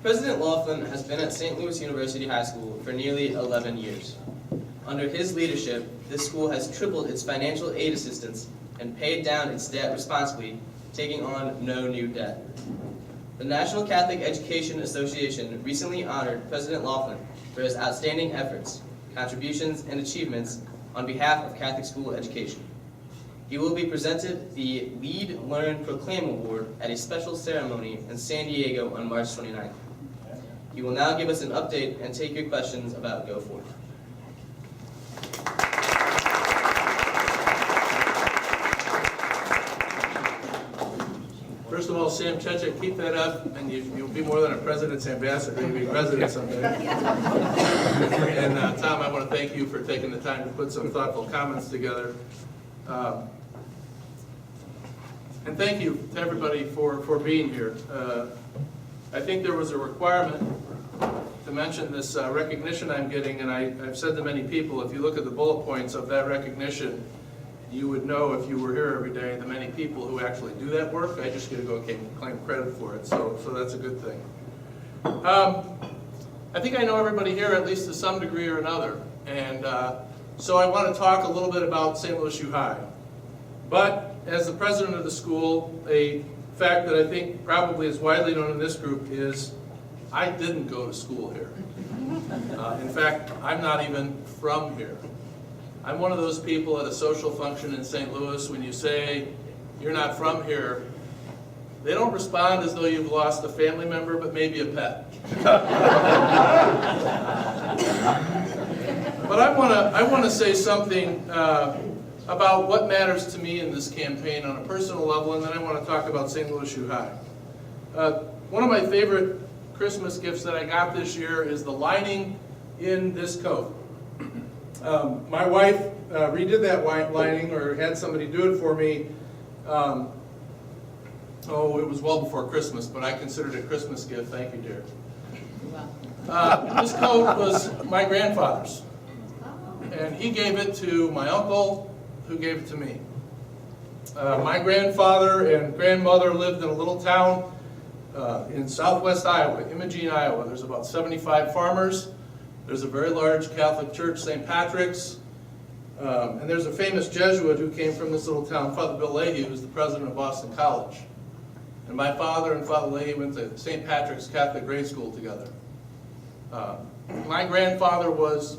President Laughlin has been at St. Louis University High School for nearly 11 years. Under his leadership, this school has tripled its financial aid assistance and paid down its debt responsibly, taking on no new debt. The National Catholic Education Association recently honored President Laughlin for his outstanding efforts, contributions, and achievements on behalf of Catholic school education. He will be presented the Lead, Learn, Proclaim Award at a special ceremony in San Diego on March 29th. He will now give us an update and take your questions about Go Forth. First of all, Sam Chechik, keep that up, and you'll be more than a president's ambassador. You'll be president someday. And Tom, I want to thank you for taking the time to put some thoughtful comments together. And thank you to everybody for being here. I think there was a requirement to mention this recognition I'm getting, and I've said to many people, if you look at the bullet points of that recognition, you would know if you were here every day the many people who actually do that work. I just get to go claim credit for it, so that's a good thing. I think I know everybody here at least to some degree or another, and so I want to talk a little bit about St. Louis U High. But as the president of the school, a fact that I think probably is widely known in this group is I didn't go to school here. In fact, I'm not even from here. I'm one of those people at a social function in St. Louis, when you say you're not from here, they don't respond as though you've lost a family member, but maybe a pet. But I want to say something about what matters to me in this campaign on a personal level, and then I want to talk about St. Louis U High. One of my favorite Christmas gifts that I got this year is the lining in this coat. My wife redid that lining, or had somebody do it for me. It was well before Christmas, but I considered it a Christmas gift. Thank you, dear. This coat was my grandfather's, and he gave it to my uncle, who gave it to me. My grandfather and grandmother lived in a little town in southwest Iowa, Imogene, Iowa. There's about 75 farmers. There's a very large Catholic church, St. Patrick's, and there's a famous Jesuit who came from this little town, Father Bill Leahy, who's the president of Boston College. And my father and Father Leahy went to St. Patrick's Catholic grade school together. My grandfather was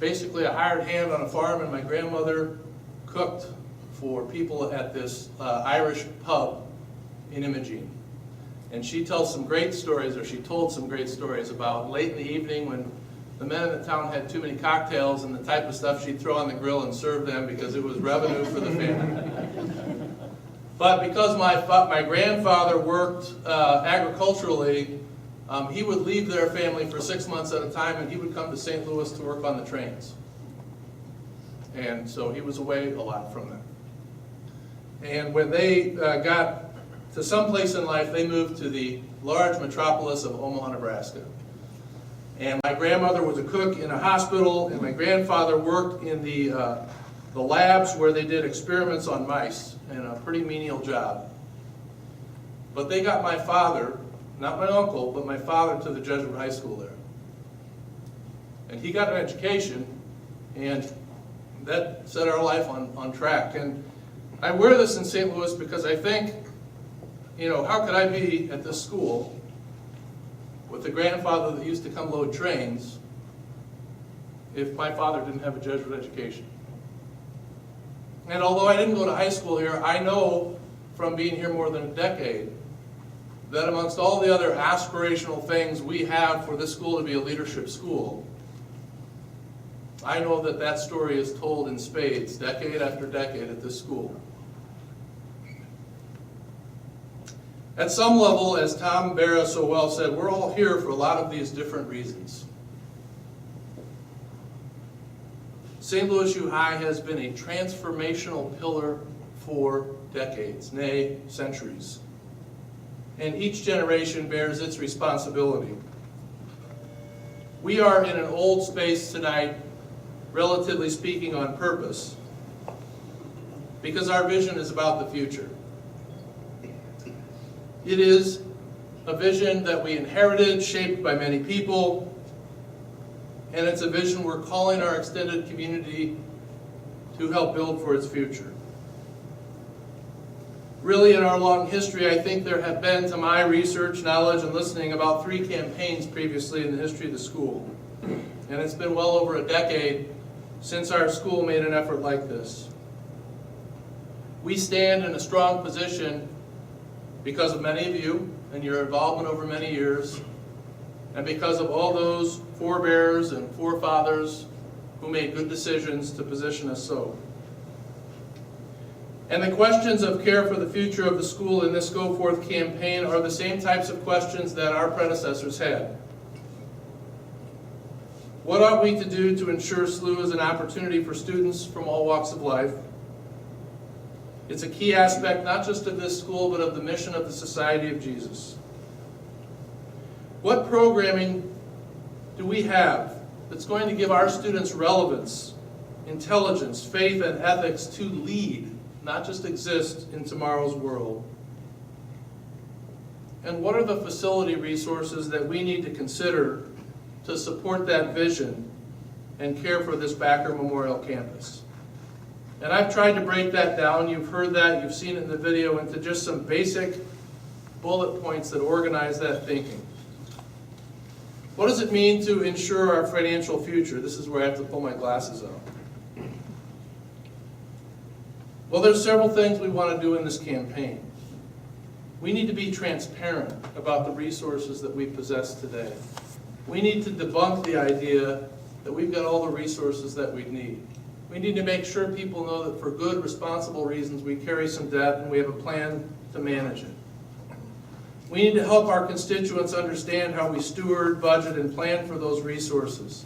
basically a hired hand on a farm, and my grandmother cooked for people at this Irish pub in Imogene. And she tells some great stories, or she told some great stories about late in the evening when the men in the town had too many cocktails and the type of stuff she'd throw on the grill and serve them because it was revenue for the family. But because my grandfather worked agriculturally, he would leave their family for 6 months at a time, and he would come to St. Louis to work on the trains. And so he was away a lot from them. And when they got to some place in life, they moved to the large metropolis of Omaha, Nebraska. And my grandmother was a cook in a hospital, and my grandfather worked in the labs where they did experiments on mice, and a pretty menial job. But they got my father, not my uncle, but my father, to the Jesuit high school there. And he got an education, and that set our life on track. And I wear this in St. Louis because I think, how could I be at this school with a grandfather that used to come load trains if my father didn't have a Jesuit education? And although I didn't go to high school here, I know from being here more than a decade that amongst all the other aspirational things we have for this school to be a leadership school, I know that that story is told in spades, decade after decade at this school. At some level, as Tom Barra so well said, we're all here for a lot of these different reasons. St. Louis U High has been a transformational pillar for decades, nay, centuries. And each generation bears its responsibility. We are in an old space tonight, relatively speaking, on purpose, because our vision is about the future. It is a vision that we inherited, shaped by many people, and it's a vision we're calling our extended community to help build for its future. Really, in our long history, I think there have been, to my research, knowledge, and listening, about 3 campaigns previously in the history of the school. And it's been well over a decade since our school made an effort like this. We stand in a strong position because of many of you and your involvement over many years, and because of all those forebears and forefathers who made good decisions to position us so. And the questions of care for the future of the school in this Go Forth campaign are the same types of questions that our predecessors had. What ought we to do to ensure SLUH is an opportunity for students from all walks of life? It's a key aspect not just of this school, but of the mission of the Society of Jesus. What programming do we have that's going to give our students relevance, intelligence, faith, and ethics to lead, not just exist in tomorrow's world? And what are the facility resources that we need to consider to support that vision and care for this Backer Memorial Campus? And I've tried to break that down, you've heard that, you've seen it in the video, into just some basic bullet points that organize that thinking. What does it mean to ensure our financial future? This is where I have to pull my glasses out. Well, there's several things we want to do in this campaign. We need to be transparent about the resources that we possess today. We need to debunk the idea that we've got all the resources that we need. We need to make sure people know that for good, responsible reasons we carry some debt and we have a plan to manage it. We need to help our constituents understand how we steward, budget, and plan for those resources.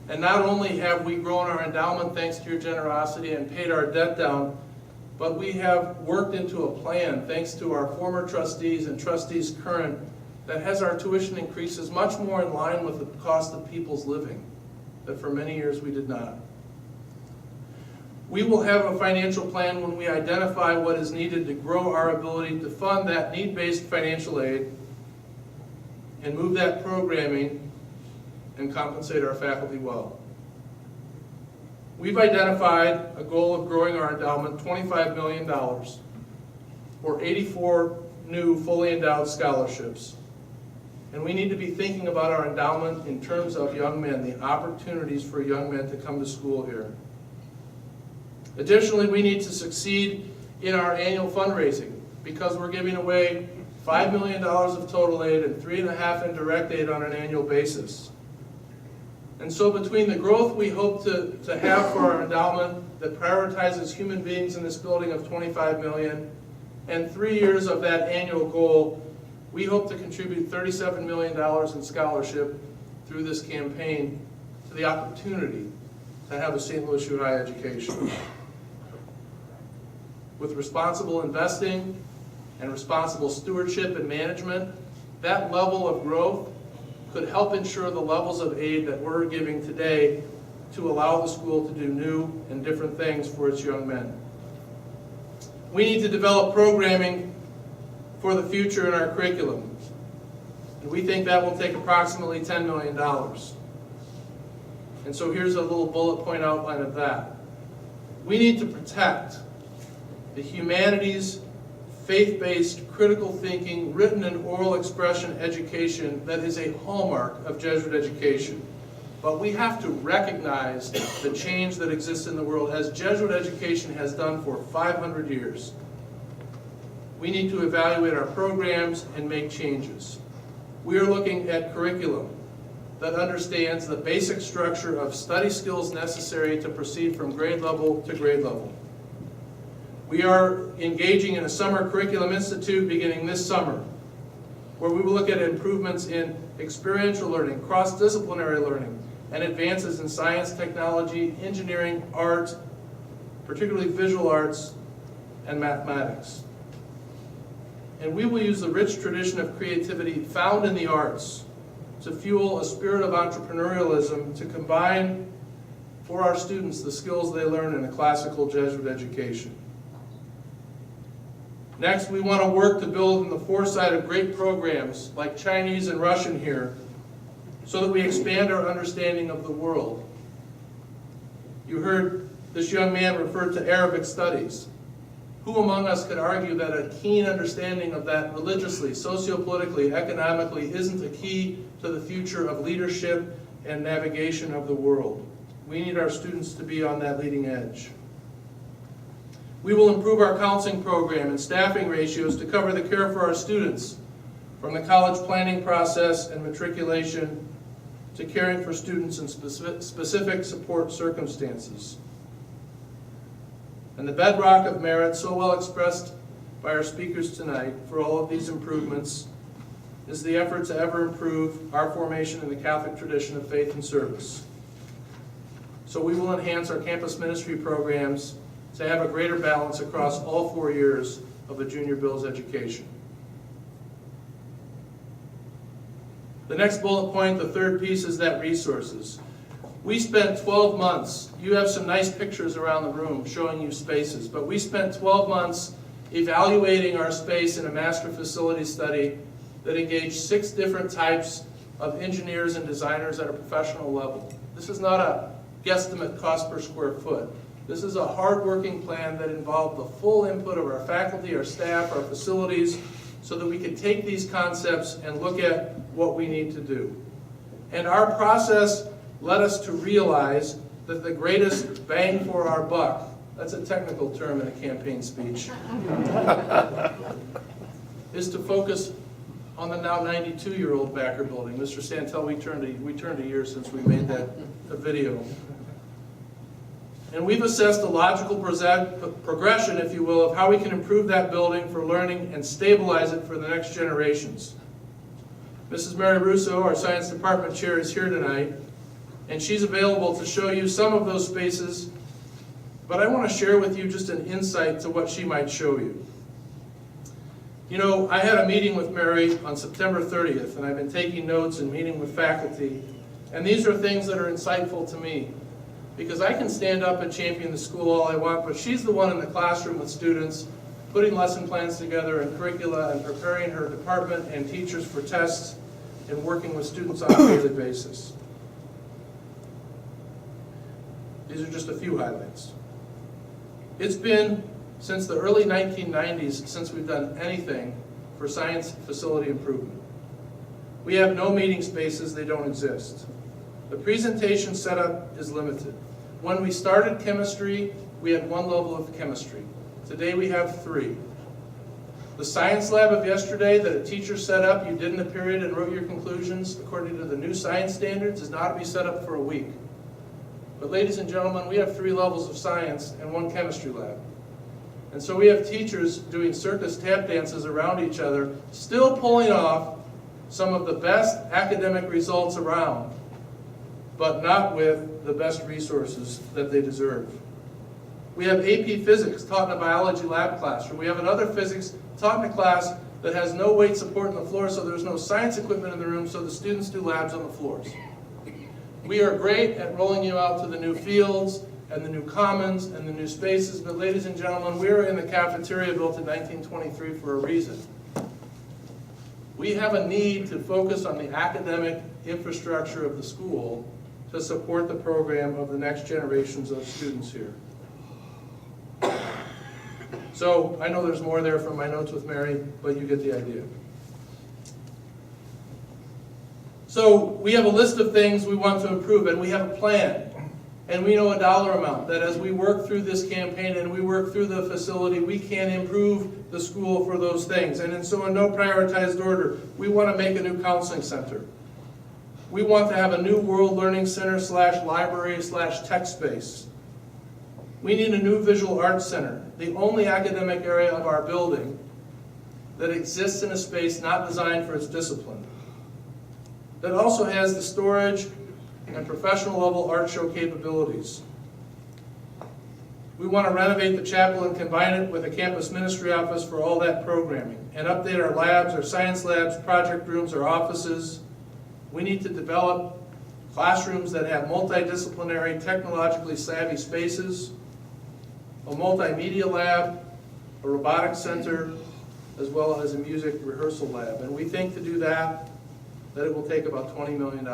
And not only have we grown our endowment thanks to your generosity and paid our debt down, but we have worked into a plan thanks to our former trustees and trustees current that has our tuition increases much more in line with the cost of people's living that for many years we did not. We will have a financial plan when we identify what is needed to grow our ability to fund that need-based financial aid and move that programming and compensate our faculty well. We've identified a goal of growing our endowment $25 million or 84 new fully endowed scholarships. And we need to be thinking about our endowment in terms of young men, the opportunities for young men to come to school here. Additionally, we need to succeed in our annual fundraising because we're giving away $5 million of total aid and $3.5 million in direct aid on an annual basis. And so between the growth we hope to have for our endowment that prioritizes human beings in this building of $25 million and 3 years of that annual goal, we hope to contribute $37 million in scholarship through this campaign to the opportunity to have a St. Louis U high education. With responsible investing and responsible stewardship and management, that level of growth could help ensure the levels of aid that we're giving today to allow the school to do new and different things for its young men. We need to develop programming for the future in our curriculum. And we think that will take approximately $10 million. And so here's a little bullet point outline of that. We need to protect the humanities, faith-based, critical thinking, written and oral expression education that is a hallmark of Jesuit education. But we have to recognize the change that exists in the world as Jesuit education has done for 500 years. We need to evaluate our programs and make changes. We are looking at curriculum that understands the basic structure of study skills necessary to proceed from grade level to grade level. We are engaging in a summer curriculum institute beginning this summer, where we will look at improvements in experiential learning, cross-disciplinary learning, and advances in science, technology, engineering, art, particularly visual arts, and mathematics. And we will use the rich tradition of creativity found in the arts to fuel a spirit of entrepreneurialism to combine for our students the skills they learn in a classical Jesuit education. Next, we want to work to build in the foresight of great programs like Chinese and Russian here so that we expand our understanding of the world. You heard this young man refer to Arabic studies. Who among us could argue that a keen understanding of that religiously, sociopolitically, economically isn't a key to the future of leadership and navigation of the world? We need our students to be on that leading edge. We will improve our counseling program and staffing ratios to cover the care for our students, from the college planning process and matriculation to caring for students in specific support circumstances. And the bedrock of merit, so well expressed by our speakers tonight, for all of these improvements, is the effort to ever improve our formation in the Catholic tradition of faith and service. So we will enhance our campus ministry programs to have a greater balance across all 4 years of the Junior Bill's education. The next bullet point, the third piece, is that resources. We spent 12 months, you have some nice pictures around the room showing you spaces, but we spent 12 months evaluating our space in a master facility study that engaged 6 different types of engineers and designers at a professional level. This is not a guesstimate cost per square foot. This is a hard-working plan that involved the full input of our faculty, our staff, our facilities, so that we could take these concepts and look at what we need to do. And our process led us to realize that the greatest bang for our buck, that's a technical term in a campaign speech, is to focus on the now 92-year-old Backer building. Mr. Santel, we turned a year since we made that video. And we've assessed a logical progression, if you will, of how we can improve that building for learning and stabilize it for the next generations. Mrs. Mary Russo, our science department chair, is here tonight, and she's available to show you some of those spaces, but I want to share with you just an insight to what she might show you. You know, I had a meeting with Mary on September 30th, and I've been taking notes and meeting with faculty, and these are things that are insightful to me, because I can stand up and champion the school all I want, but she's the one in the classroom with students, putting lesson plans together and curricula and preparing her department and teachers for tests and working with students on a daily basis. These are just a few highlights. It's been since the early 1990s since we've done anything for science facility improvement. We have no meeting spaces, they don't exist. The presentation setup is limited. When we started chemistry, we had 1 level of chemistry. Today we have 3. The science lab of yesterday that a teacher set up, you did in a period and wrote your conclusions according to the new science standards, is not to be set up for a week. But ladies and gentlemen, we have 3 levels of science and 1 chemistry lab. And so we have teachers doing circus tap dances around each other, still pulling off some of the best academic results around, but not with the best resources that they deserve. We have AP Physics taught in a biology lab classroom. We have another physics taught in a class that has no weight support on the floor, so there's no science equipment in the room, so the students do labs on the floors. We are great at rolling you out to the new fields and the new commons and the new spaces, but ladies and gentlemen, we are in the cafeteria built in 1923 for a reason. We have a need to focus on the academic infrastructure of the school to support the program of the next generations of students here. So I know there's more there from my notes with Mary, but you get the idea. So we have a list of things we want to improve, and we have a plan. And we know a dollar amount that as we work through this campaign and we work through the facility, we can improve the school for those things. And so in no prioritized order, we want to make a new counseling center. We want to have a new World Learning Center / library / tech space. We need a new visual arts center, the only academic area of our building that exists in a space not designed for its discipline, that also has the storage and professional level art show capabilities. We want to renovate the chapel and combine it with a campus ministry office for all that programming, and update our labs, our science labs, project rooms, our offices. We need to develop classrooms that have multidisciplinary, technologically savvy spaces, a multimedia lab, a robotics center, as well as a music rehearsal lab. And we think to do that it will take about $20 million.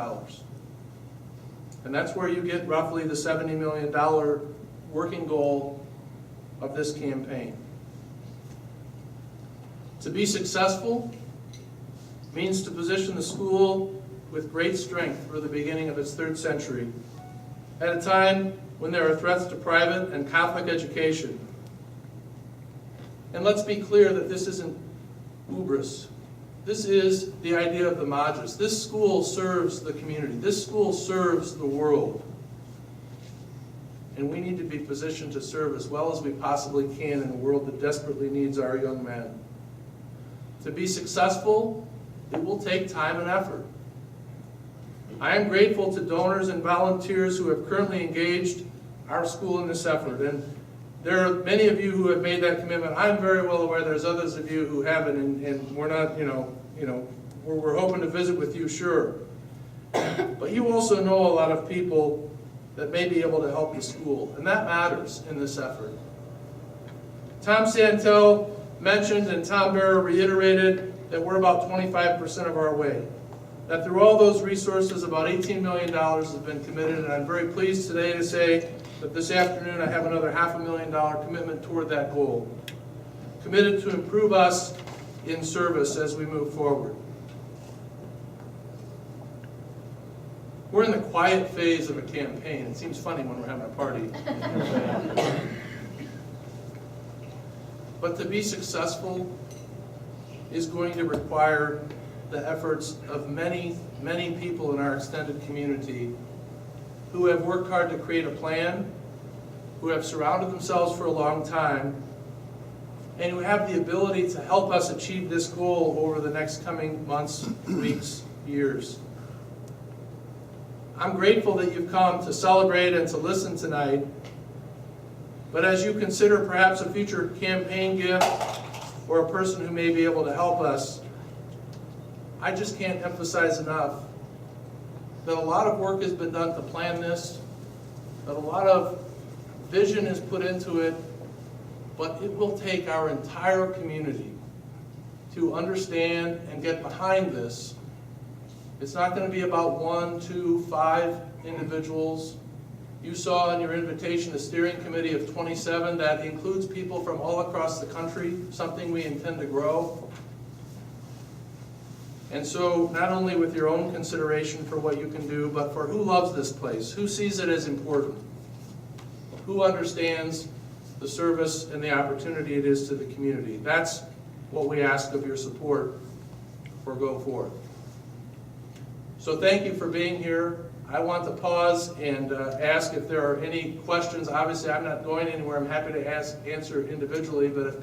And that's where you get roughly the $70 million working goal of this campaign. To be successful means to position the school with great strength for the beginning of its third century, at a time when there are threats to private and Catholic education. And let's be clear that this isn't hubris. This is the idea of the Madras. This school serves the community. This school serves the world. And we need to be positioned to serve as well as we possibly can in a world that desperately needs our young men. To be successful, it will take time and effort. I am grateful to donors and volunteers who have currently engaged our school in this effort. And there are many of you who have made that commitment. I'm very well aware there's others of you who haven't, and we're not, we're hoping to visit with you, sure. But you also know a lot of people that may be able to help the school, and that matters in this effort. Tom Santel mentioned, and Tom Barrow reiterated, that we're about 25% of our way. That through all those resources, about $18 million has been committed, and I'm very pleased today to say that this afternoon I have another $500,000 commitment toward that goal. Committed to improve us in service as we move forward. We're in the quiet phase of a campaign. It seems funny when we're having a party. But to be successful is going to require the efforts of many, many people in our extended community who have worked hard to create a plan, who have surrounded themselves for a long time, and who have the ability to help us achieve this goal over the next coming months, weeks, years. I'm grateful that you've come to celebrate and to listen tonight, but as you consider perhaps a future campaign gift or a person who may be able to help us, I just can't emphasize enough that a lot of work has been done to plan this, that a lot of vision is put into it, but it will take our entire community to understand and get behind this. It's not going to be about 1, 2, 5 individuals. You saw in your invitation a steering committee of 27 that includes people from all across the country, something we intend to grow. And so, not only with your own consideration for what you can do, but for who loves this place, who sees it as important, who understands the service and the opportunity it is to the community. That's what we ask of your support for Go Forth. So thank you for being here. I want to pause and ask if there are any questions. Obviously, I'm not going anywhere. I'm happy to answer individually, but if